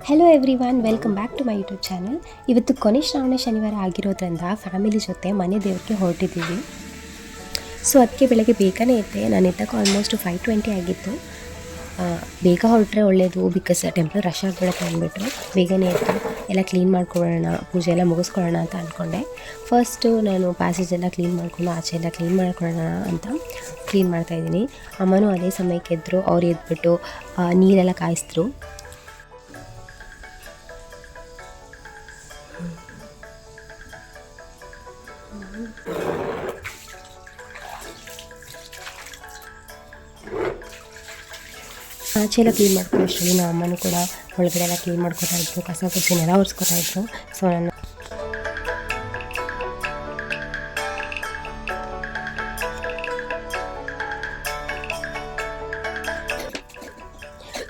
Hello everyone, welcome back to my YouTube channel. ಇವತ್ತು ಕೊನೆ ಶ್ರಾವಣ ಶನಿವಾರ ಆಗಿರೋದ್ರಿಂದ ಫ್ಯಾಮಿಲಿ ಜೊತೆ ಮನೆ ದೇವ್ರಿಗೆ ಹೊರಟಿದ್ದೀವಿ. ಸೊ ಅದಕ್ಕೆ ಬೆಳಗ್ಗೆ ಬೇಗನೆ ಇದ್ದೆ. ನಾನು ಇದ್ದಾಗ ಆಲ್ಮೋಸ್ಟ್ 5:20 ಆಗಿತ್ತು. ಬೇಗ ಹೊರಟ್ರೆ ಒಳ್ಳೆಯದು, ಬಿಕಾಸ್ ಟೆಂಪಲ್ ರಶ್ ಆಗಿಬಿಡುತ್ತೆ ಅಂದ್ಬಿಟ್ಟು ಬೇಗನೆ ಇತ್ತು. ಎಲ್ಲ ಕ್ಲೀನ್ ಮಾಡ್ಕೊಳ್ಳೋಣ, ಪೂಜೆ ಎಲ್ಲ ಮುಗಿಸ್ಕೊಳ್ಳೋಣ ಅಂತ ಅಂದ್ಕೊಂಡೆ. ಫಸ್ಟು ನಾನು ಪ್ಯಾಸೇಜ್ ಎಲ್ಲ ಕ್ಲೀನ್ ಮಾಡಿಕೊಂಡು ಆಚೆ ಎಲ್ಲ ಕ್ಲೀನ್ ಮಾಡ್ಕೊಳ್ಳೋಣ ಅಂತ ಕ್ಲೀನ್ ಮಾಡ್ತಾಯಿದ್ದೀನಿ. ಅಮ್ಮನೂ ಅದೇ ಸಮಯಕ್ಕೆ ಎದ್ದರು. ಅವ್ರು ಎದ್ಬಿಟ್ಟು ನೀರೆಲ್ಲ ಕಾಯಿಸಿದ್ರು. ಆಚೆ ಎಲ್ಲ ಕ್ಲೀನ್ ಮಾಡ್ಕೊಂಡು ಅಷ್ಟರಲ್ಲಿ ನಮ್ಮ ಅಮ್ಮನೂ ಕೂಡ ಒಳಗಡೆ ಎಲ್ಲ ಕ್ಲೀನ್ ಮಾಡ್ಕೊತಾ ಇದ್ರು, ಕಸ ಕುರ್ಚಿನೆಲ್ಲ ಒರೆಸ್ಕೊತಾ ಇದ್ರು. ಸೊ ನಾನು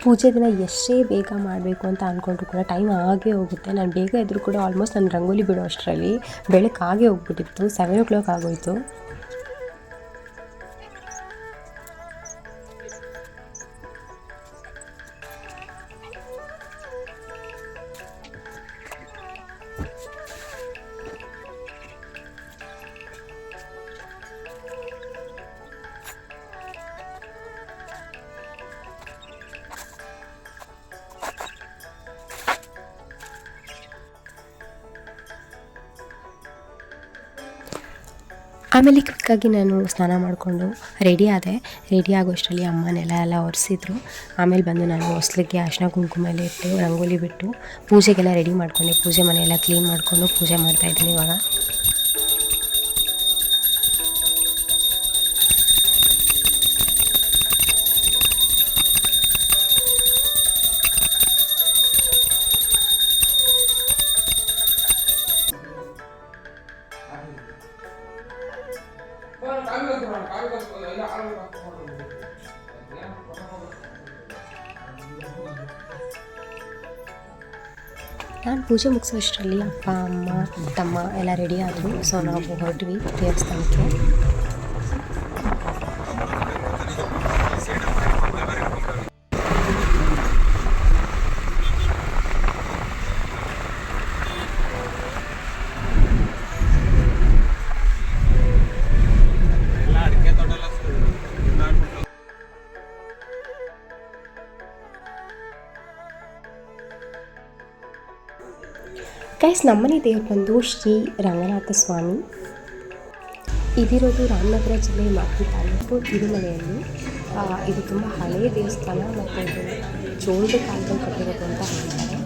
ಪೂಜೆ ದಿನ ಎಷ್ಟೇ ಬೇಗ ಮಾಡಬೇಕು ಅಂತ ಅಂದ್ಕೊಂಡ್ರು ಕೂಡ ಟೈಮ್ ಆಗೇ ಹೋಗುತ್ತೆ. ನಾನು ಬೇಗ ಎದ್ರು ಕೂಡ ಆಲ್ಮೋಸ್ಟ್ ನಾನು ರಂಗೋಲಿ ಬಿಡೋ ಅಷ್ಟರಲ್ಲಿ ಬೆಳಕಾಗೇ ಹೋಗ್ಬಿಟ್ಟಿತ್ತು. 7 o'clock ಆಗೋಯಿತು. ಆಮೇಲೆ ಕ್ವಿಕ್ಕಾಗಿ ನಾನು ಸ್ನಾನ ಮಾಡಿಕೊಂಡು ರೆಡಿ ಆಗೋ ಅಷ್ಟರಲ್ಲಿ ಅಮ್ಮನೆಲ್ಲ ಒರೆಸಿದ್ರು. ಆಮೇಲೆ ಬಂದು ನಾನು ಹೊಸ್ಲಿಗೆ ಅರಿಶಿನ ಕುಂಕುಮ ಎಲ್ಲ ಇಟ್ಟು ರಂಗೋಲಿ ಬಿಟ್ಟು ಪೂಜೆಗೆಲ್ಲ ರೆಡಿ ಮಾಡ್ಕೊಂಡೆ. ಪೂಜೆ ಮನೆಯೆಲ್ಲ ಕ್ಲೀನ್ ಮಾಡಿಕೊಂಡು ಪೂಜೆ ಮಾಡ್ತಾಯಿದ್ದೀನಿ ಇವಾಗ. ನಾನು ಪೂಜೆ ಮುಗಿಸೋಷ್ಟರಲ್ಲಿ ಅಪ್ಪ ಅಮ್ಮ ತಮ್ಮ ಎಲ್ಲ ರೆಡಿ ಆದರು. ಸೊ ನಾವು ಹೊರಟ್ವಿ ದೇವಸ್ಥಾನಕ್ಕೆ. ಗೈಸ್, ನಮ್ಮನೆ ದೇವ್ರು ಬಂದು ಶ್ರೀ ರಂಗನಾಥ ಸ್ವಾಮಿ. ಇದಿರೋದು ರಾಮನಗರ ಜಿಲ್ಲೆ ಮಾಗಡಿ ತಾಲೂಕು ಇರುಮನೆಯಲ್ಲಿ. ಇದು ತುಂಬ ಹಳೆಯ ದೇವಸ್ಥಾನ ಮತ್ತು ಇದು ಜೋಳದ ಕಾಲದಲ್ಲಿ ಕಟ್ಟಿರೋದು ಅಂತ ಹೇಳ್ತಾರೆ.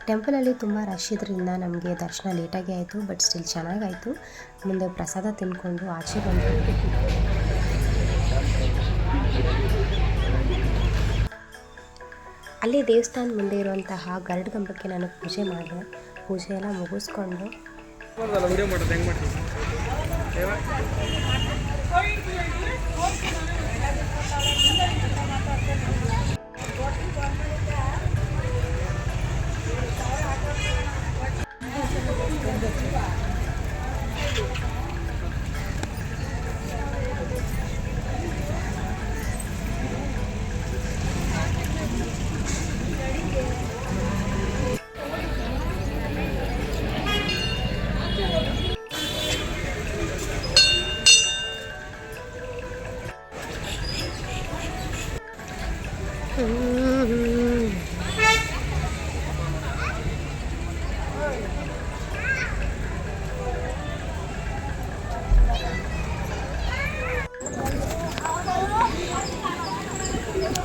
ಟೆಂಪಲಲ್ಲಿ ತುಂಬ ರಶ್ ಇದರಿಂದ ನಮಗೆ ದರ್ಶನ ಲೇಟಾಗಿ ಆಯಿತು, ಬಟ್ ಸ್ಟಿಲ್ ಚೆನ್ನಾಗಾಯಿತು. ಮುಂದೆ ಪ್ರಸಾದ ತಿಂದ್ಕೊಂಡು ಆಚೆ ಬಂದು ಅಲ್ಲಿ ದೇವಸ್ಥಾನದ ಮುಂದೆ ಇರುವಂತಹ ಗರುಡ ಕಂಬಕ್ಕೆ ನಾನು ಪೂಜೆ ಮಾಡಿದೆ. ಪೂಜೆ ಎಲ್ಲ ಮುಗಿಸ್ಕೊಂಡು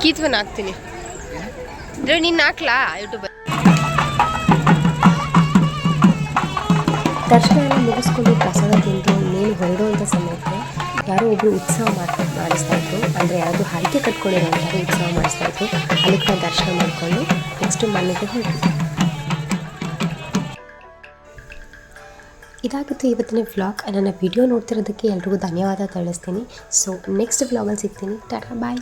ಕೀತ್ವನ್ನ ಹಾಕ್ತೀನಿ. ನೀನು ಹಾಕ್ಲಾ ಯೂಟ್ಯೂಬ್. ದರ್ಶನ ಎಲ್ಲ ಮುಗಿಸ್ಕೊಂಡು ಪ್ರಸಾದ ತಿಂದು ಇನ್ನೇನು ಹೊರಡುವಂಥ ಸಮಯಕ್ಕೆ ಯಾರೋ ಒಬ್ಬರು ಉತ್ಸವ ಮಾಡಿಸ್ತಾಯಿದ್ರು. ಅಂದರೆ ಯಾರಾದರೂ ಹರಕೆ ಕಟ್ಕೊಂಡಿರೋಂಥವ್ರು ಉತ್ಸವ ಮಾಡಿಸ್ತಾಯಿದ್ರು. ಅದಕ್ಕೆ ನಾನು ದರ್ಶನ ಮಾಡಿಕೊಂಡು ನೆಕ್ಸ್ಟ್ ಮನೆಗೆ ಹೋಗಿ. ಇದಾಗಿತ್ತು ಇವತ್ತಿನ ವ್ಲಾಗ್. ನನ್ನ ವಿಡಿಯೋ ನೋಡ್ತಿರೋದಕ್ಕೆ ಎಲ್ರಿಗೂ ಧನ್ಯವಾದ ತಿಳಿಸ್ತೀನಿ. ಸೊ ನೆಕ್ಸ್ಟ್ ವ್ಲಾಗಲ್ಲಿ ಸಿಗ್ತೀನಿ. ಟಾಟಾ, ಬಾಯ್.